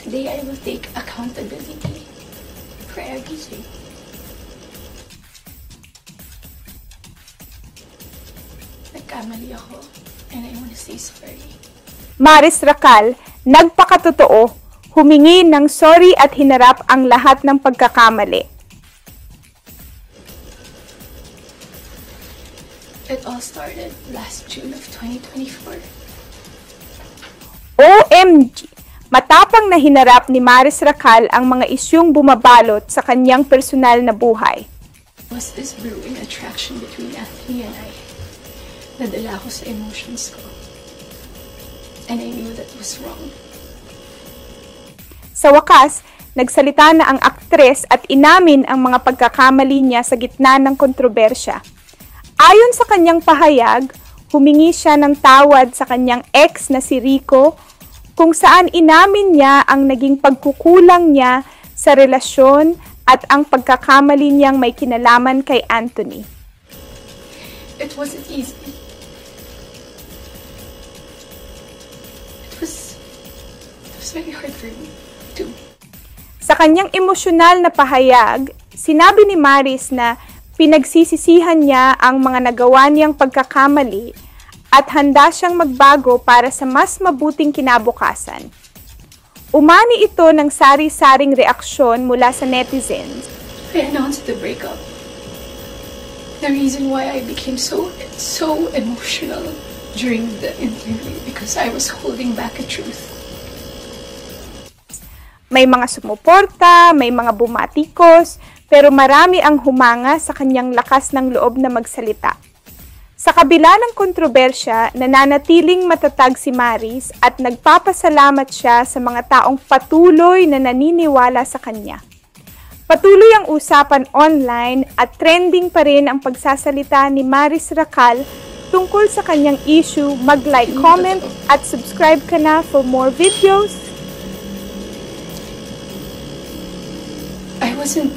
Today I will take accountability for everything. Nagkamali ako, and I want to say sorry. Maris Racal, nagpakatotoo, humingi ng sorry at hinarap ang lahat ng pagkakamali. It all started last June of 2024. OMG! Matapang na hinarap ni Maris Racal ang mga isyung bumabalot sa kanyang personal na buhay. Was this brewing attraction between Anthony and I? Nadala ako sa emotions ko. And I knew that was wrong. Sa wakas, nagsalita na ang aktres at inamin ang mga pagkakamali niya sa gitna ng kontrobersya. Ayon sa kanyang pahayag, humingi siya ng tawad sa kanyang ex na si Rico, kung saan inamin niya ang naging pagkukulang niya sa relasyon at ang pagkakamali niyang may kinalaman kay Anthony. It wasn't easy. It was very hard for me too. Sa kanyang emosyonal na pahayag, sinabi ni Maris na pinagsisisihan niya ang mga nagawa niyang pagkakamali at handa siyang magbago para sa mas mabuting kinabukasan. Umani ito ng sari-saring reaksyon mula sa netizens. I announced the breakup. The reason why I became so emotional during the interview because I was holding back a truth. May mga sumuporta, may mga bumatikos, pero marami ang humanga sa kanyang lakas ng loob na magsalita. Sa kabila ng kontrobersya, nananatiling matatag si Maris at nagpapasalamat siya sa mga taong patuloy na naniniwala sa kanya. Patuloy ang usapan online at trending pa rin ang pagsasalita ni Maris Racal tungkol sa kanyang issue. Mag-like, comment at subscribe ka na for more videos. I wasn't